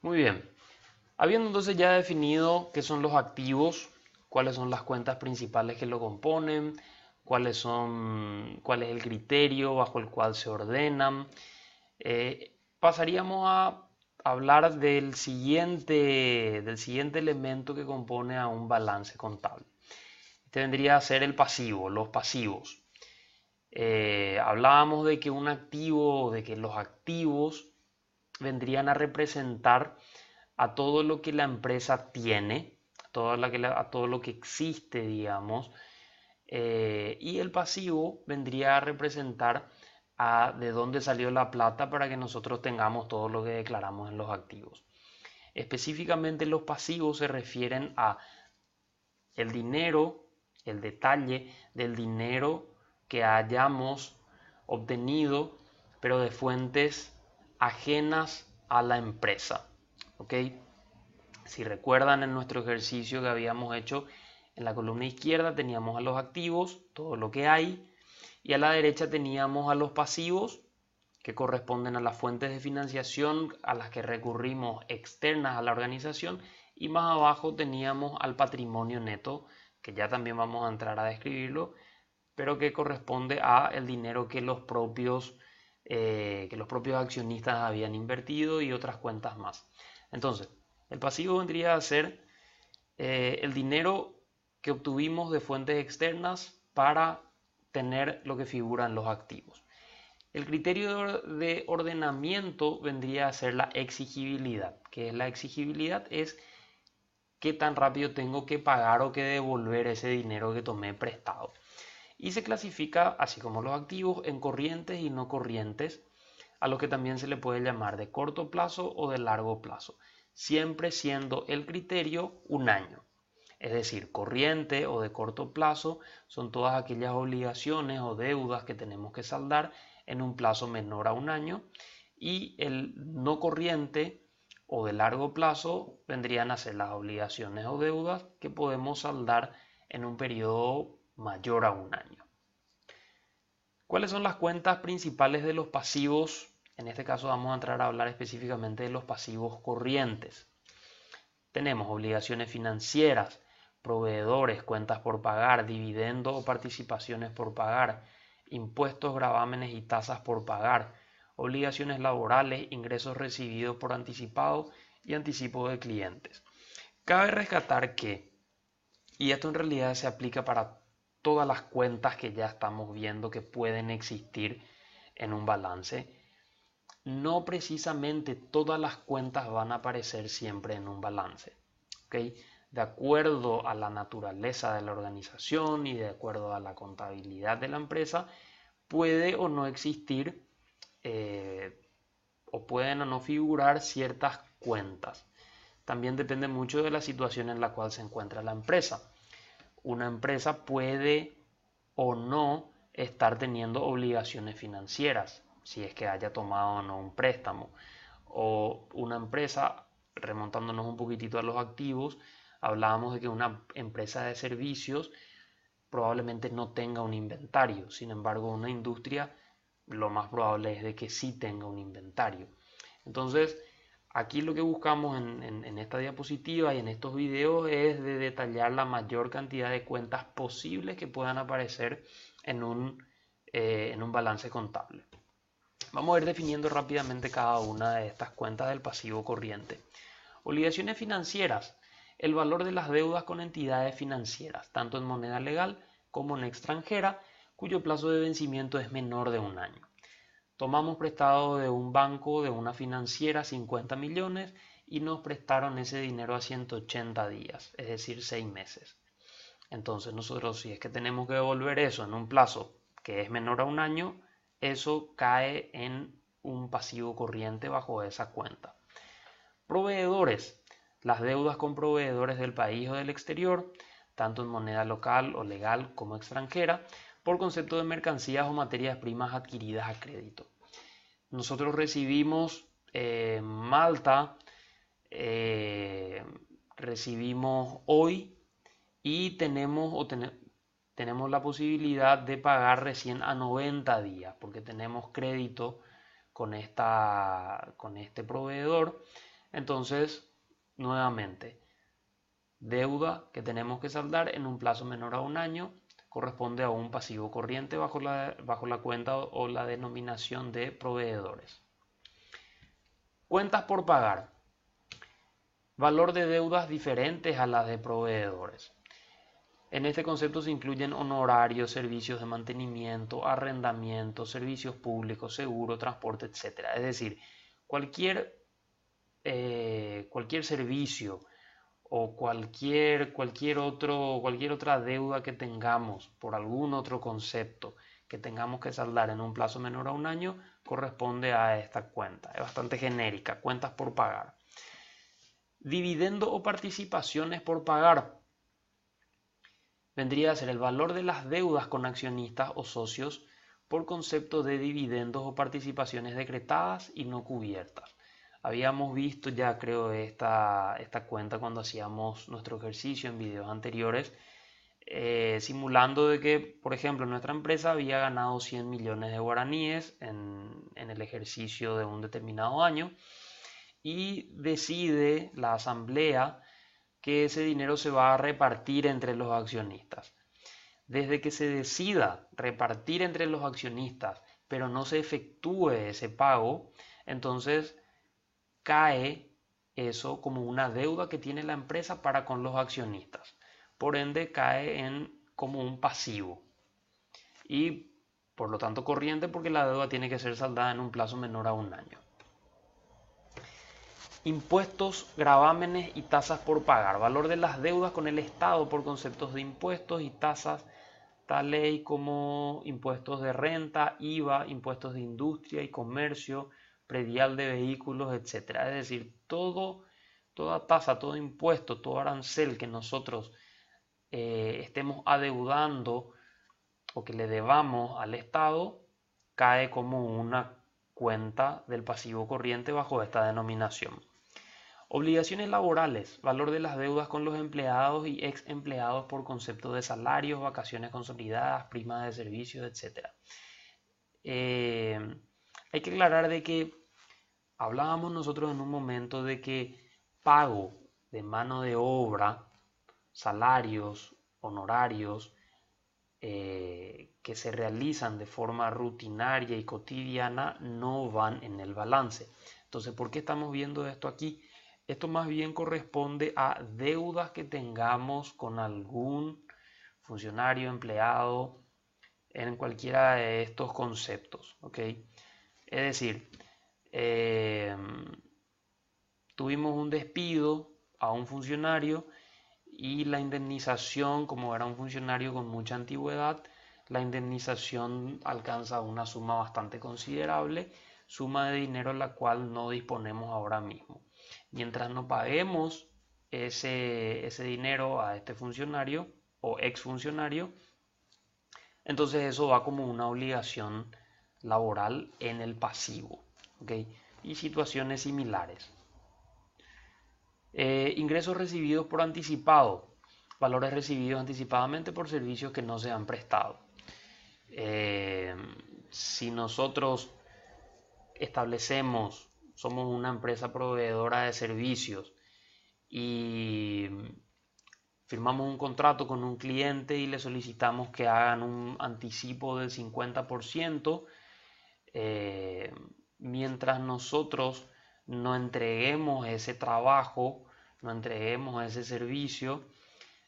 Muy bien. Habiendo entonces ya definido qué son los activos, cuáles son las cuentas principales que lo componen, cuál es el criterio bajo el cual se ordenan, pasaríamos a hablar del siguiente elemento que compone a un balance contable. Este vendría a ser el pasivo, los pasivos. Hablábamos de que un activo, de que los activos vendrían a representar a todo lo que la empresa tiene, a todo lo que existe, digamos, y el pasivo vendría a representar a de dónde salió la plata para que nosotros tengamos todo lo que declaramos en los activos. Específicamente los pasivos se refieren a el dinero, el detalle del dinero que hayamos obtenido, pero de fuentes ajenas a la empresa. ¿Ok? Si recuerdan en nuestro ejercicio que habíamos hecho, en la columna izquierda teníamos a los activos, todo lo que hay, y a la derecha teníamos a los pasivos, que corresponden a las fuentes de financiación a las que recurrimos externas a la organización, y más abajo teníamos al patrimonio neto, que ya también vamos a entrar a describirlo, pero que corresponde a el dinero que los propios accionistas habían invertido y otras cuentas más. Entonces, el pasivo vendría a ser el dinero que obtuvimos de fuentes externas para tener lo que figura en los activos. El criterio de ordenamiento vendría a ser la exigibilidad. ¿Qué es la exigibilidad? Es qué tan rápido tengo que pagar o que devolver ese dinero que tomé prestado. Y se clasifica, así como los activos, en corrientes y no corrientes, a lo que también se le puede llamar de corto plazo o de largo plazo, siempre siendo el criterio un año. Es decir, corriente o de corto plazo son todas aquellas obligaciones o deudas que tenemos que saldar en un plazo menor a un año, y el no corriente o de largo plazo vendrían a ser las obligaciones o deudas que podemos saldar en un periodo mayor a un año. ¿Cuáles son las cuentas principales de los pasivos? En este caso vamos a entrar a hablar específicamente de los pasivos corrientes. Tenemos obligaciones financieras, proveedores, cuentas por pagar, dividendos o participaciones por pagar, impuestos, gravámenes y tasas por pagar, obligaciones laborales, ingresos recibidos por anticipado y anticipo de clientes. Cabe rescatar que, y esto en realidad se aplica para todas las cuentas que ya estamos viendo que pueden existir en un balance, no precisamente todas las cuentas van a aparecer siempre en un balance. ¿Okay? De acuerdo a la naturaleza de la organización y de acuerdo a la contabilidad de la empresa, puede o no existir o pueden o no figurar ciertas cuentas. También depende mucho de la situación en la cual se encuentra la empresa. Una empresa puede o no estar teniendo obligaciones financieras, si es que haya tomado o no un préstamo. O una empresa, remontándonos un poquitito a los activos, hablábamos de que una empresa de servicios probablemente no tenga un inventario. Sin embargo, una industria lo más probable es de que sí tenga un inventario. Entonces, aquí lo que buscamos en esta diapositiva y en estos videos es de detallar la mayor cantidad de cuentas posibles que puedan aparecer en un balance contable. Vamos a ir definiendo rápidamente cada una de estas cuentas del pasivo corriente. Obligaciones financieras. El valor de las deudas con entidades financieras, tanto en moneda legal como en extranjera, cuyo plazo de vencimiento es menor de un año. Tomamos prestado de un banco, de una financiera, 50 millones y nos prestaron ese dinero a 180 días, es decir, 6 meses. Entonces nosotros, si es que tenemos que devolver eso en un plazo que es menor a un año, eso cae en un pasivo corriente bajo esa cuenta. Proveedores. Las deudas con proveedores del país o del exterior, tanto en moneda local o legal como extranjera, por concepto de mercancías o materias primas adquiridas a crédito. Nosotros recibimos Malta, recibimos hoy y tenemos la posibilidad de pagar recién a 90 días porque tenemos crédito con este proveedor. Entonces, nuevamente, deuda que tenemos que saldar en un plazo menor a un año corresponde a un pasivo corriente bajo la cuenta o la denominación de proveedores. Cuentas por pagar. Valor de deudas diferentes a las de proveedores. En este concepto se incluyen honorarios, servicios de mantenimiento, arrendamiento, servicios públicos, seguro, transporte, etc. Es decir, cualquier servicio o cualquier otra deuda que tengamos por algún otro concepto que tengamos que saldar en un plazo menor a un año corresponde a esta cuenta. Es bastante genérica, cuentas por pagar. Dividendo o participaciones por pagar. Vendría a ser el valor de las deudas con accionistas o socios por concepto de dividendos o participaciones decretadas y no cubiertas. Habíamos visto ya, creo, esta cuenta cuando hacíamos nuestro ejercicio en videos anteriores, simulando de que, por ejemplo, nuestra empresa había ganado 100 millones de guaraníes en el ejercicio de un determinado año y decide la asamblea que ese dinero se va a repartir entre los accionistas. Desde que se decida repartir entre los accionistas, pero no se efectúe ese pago, entonces cae eso como una deuda que tiene la empresa para con los accionistas. Por ende, cae como un pasivo. Y por lo tanto corriente porque la deuda tiene que ser saldada en un plazo menor a un año. Impuestos, gravámenes y tasas por pagar. Valor de las deudas con el Estado por conceptos de impuestos y tasas, tal ley como impuestos de renta, IVA, impuestos de industria y comercio, predial de vehículos, etc. Es decir, toda tasa, todo impuesto, todo arancel que nosotros estemos adeudando o que le debamos al Estado, cae como una cuenta del pasivo corriente bajo esta denominación. Obligaciones laborales, valor de las deudas con los empleados y ex empleados por concepto de salarios, vacaciones consolidadas, primas de servicios, etc. Hay que aclarar de que hablábamos nosotros en un momento de que pago de mano de obra, salarios, honorarios, que se realizan de forma rutinaria y cotidiana no van en el balance. Entonces, ¿por qué estamos viendo esto aquí? Esto más bien corresponde a deudas que tengamos con algún funcionario, empleado, en cualquiera de estos conceptos, ¿ok? Es decir, tuvimos un despido a un funcionario y la indemnización, como era un funcionario con mucha antigüedad, la indemnización alcanza una suma bastante considerable, suma de dinero la cual no disponemos ahora mismo. Mientras no paguemos ese dinero a este funcionario o exfuncionario, entonces eso va como una obligación laboral en el pasivo, ¿okay? Y situaciones similares. Ingresos recibidos por anticipado, valores recibidos anticipadamente por servicios que no se han prestado. Si nosotros establecemos, somos una empresa proveedora de servicios y firmamos un contrato con un cliente y le solicitamos que hagan un anticipo del 50%, mientras nosotros no entreguemos ese trabajo, no entreguemos ese servicio,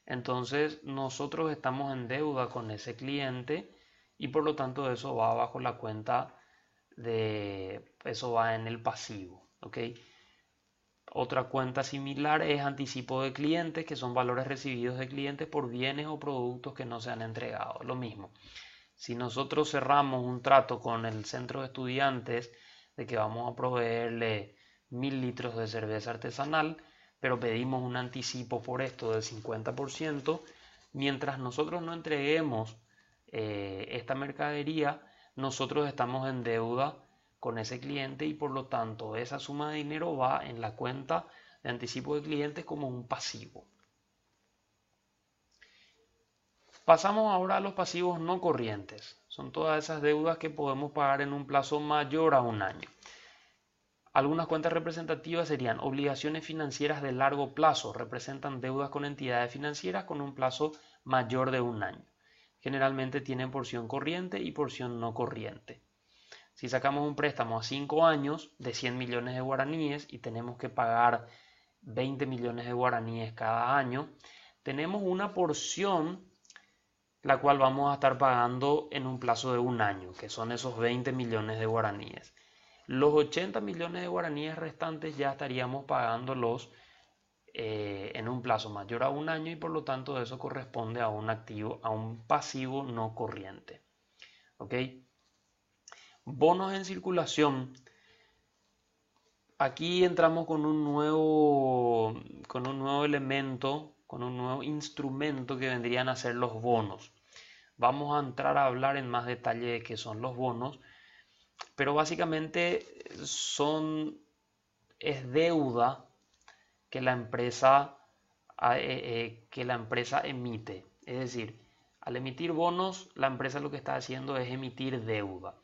entonces nosotros estamos en deuda con ese cliente y por lo tanto eso va bajo la cuenta eso va en el pasivo, ¿ok? Otra cuenta similar es anticipo de clientes, que son valores recibidos de clientes por bienes o productos que no se han entregado. Lo mismo, si nosotros cerramos un trato con el centro de estudiantes de que vamos a proveerle 1000 litros de cerveza artesanal, pero pedimos un anticipo por esto del 50%, mientras nosotros no entreguemos esta mercadería, nosotros estamos en deuda con ese cliente y por lo tanto esa suma de dinero va en la cuenta de anticipo de clientes como un pasivo. Pasamos ahora a los pasivos no corrientes. Son todas esas deudas que podemos pagar en un plazo mayor a un año. Algunas cuentas representativas serían obligaciones financieras de largo plazo, representan deudas con entidades financieras con un plazo mayor de un año. Generalmente tienen porción corriente y porción no corriente. Si sacamos un préstamo a 5 años de 100 millones de guaraníes y tenemos que pagar 20 millones de guaraníes cada año, tenemos una porción la cual vamos a estar pagando en un plazo de un año, que son esos 20 millones de guaraníes. Los 80 millones de guaraníes restantes ya estaríamos pagándolos en un plazo mayor a un año y por lo tanto eso corresponde a un activo, a un pasivo no corriente. ¿Ok? Bonos en circulación. Aquí entramos con un nuevo elemento, con un nuevo instrumento que vendrían a ser los bonos. Vamos a entrar a hablar en más detalle de qué son los bonos, pero básicamente es deuda que la empresa emite. Es decir, al emitir bonos, la empresa lo que está haciendo es emitir deuda.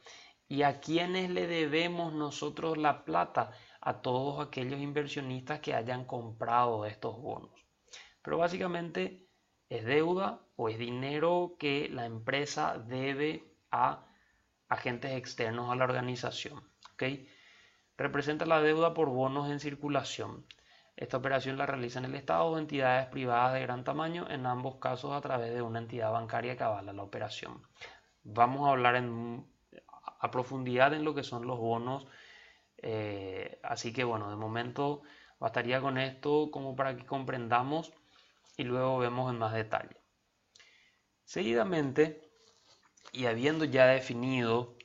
¿Y a quiénes le debemos nosotros la plata? A todos aquellos inversionistas que hayan comprado estos bonos. Pero básicamente es deuda o es dinero que la empresa debe a agentes externos a la organización. ¿Okay? Representa la deuda por bonos en circulación. Esta operación la realizan el Estado o entidades privadas de gran tamaño, en ambos casos a través de una entidad bancaria que avala la operación. Vamos a hablar a profundidad en lo que son los bonos, así que bueno, de momento bastaría con esto como para que comprendamos y luego vemos en más detalle. Seguidamente, y habiendo ya definido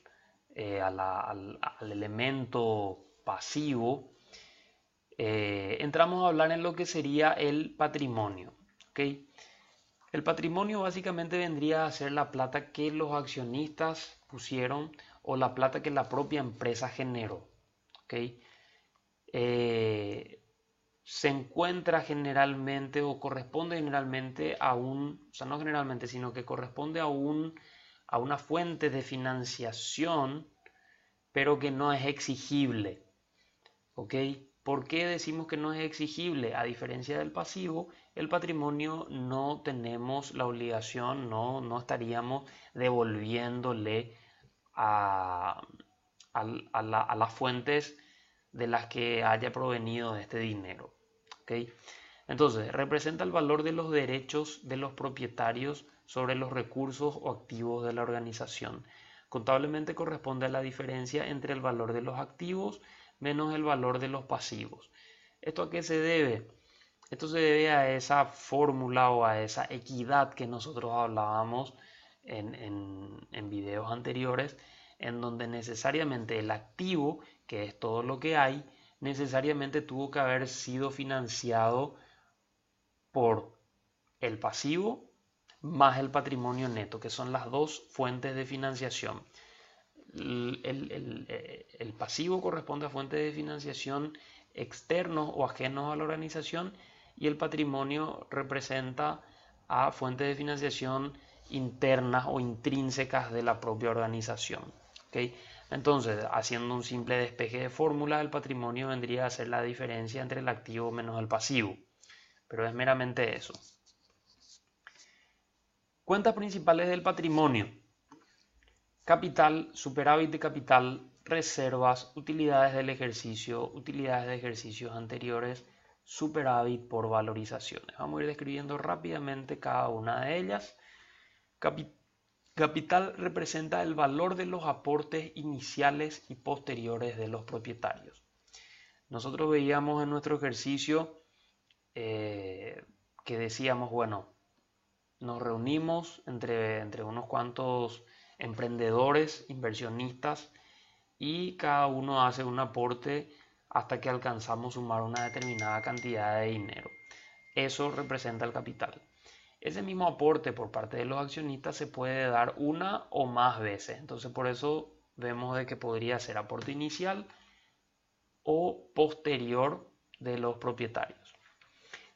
al elemento pasivo, entramos a hablar en lo que sería el patrimonio. ¿Okay? El patrimonio básicamente vendría a ser la plata que los accionistas pusieron o la plata que la propia empresa generó. ¿Okay? Se encuentra generalmente o corresponde generalmente a no generalmente, sino que corresponde a una fuente de financiación, pero que no es exigible. ¿Ok? ¿Por qué decimos que no es exigible? A diferencia del pasivo, el patrimonio no tenemos la obligación, no estaríamos devolviéndole a las fuentes de las que haya provenido este dinero. ¿Okay? Entonces, representa el valor de los derechos de los propietarios sobre los recursos o activos de la organización. Contablemente corresponde a la diferencia entre el valor de los activos menos el valor de los pasivos. ¿Esto a qué se debe? Esto se debe a esa fórmula o a esa equidad que nosotros hablábamos en videos anteriores, en donde necesariamente el activo, que es todo lo que hay, necesariamente tuvo que haber sido financiado por el pasivo más el patrimonio neto, que son las dos fuentes de financiación. El pasivo corresponde a fuentes de financiación externos o ajenos a la organización y el patrimonio representa a fuentes de financiación internas o intrínsecas de la propia organización. ¿Okay? Entonces, haciendo un simple despeje de fórmula, el patrimonio vendría a ser la diferencia entre el activo menos el pasivo, pero es meramente eso. Cuentas principales del patrimonio: capital, superávit de capital, reservas, utilidades del ejercicio, utilidades de ejercicios anteriores, superávit por valorizaciones. Vamos a ir describiendo rápidamente cada una de ellas. Capital representa el valor de los aportes iniciales y posteriores de los propietarios. Nosotros veíamos en nuestro ejercicio que decíamos, bueno, nos reunimos entre unos cuantos emprendedores, inversionistas, y cada uno hace un aporte hasta que alcanzamos sumar una determinada cantidad de dinero. Eso representa el capital. Ese mismo aporte por parte de los accionistas se puede dar una o más veces. Entonces por eso vemos de que podría ser aporte inicial o posterior de los propietarios.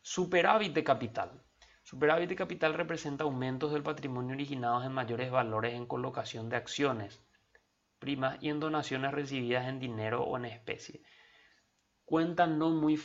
Superávit de capital. Superávit de capital representa aumentos del patrimonio originados en mayores valores en colocación de acciones, primas y en donaciones recibidas en dinero o en especie. cuenta no muy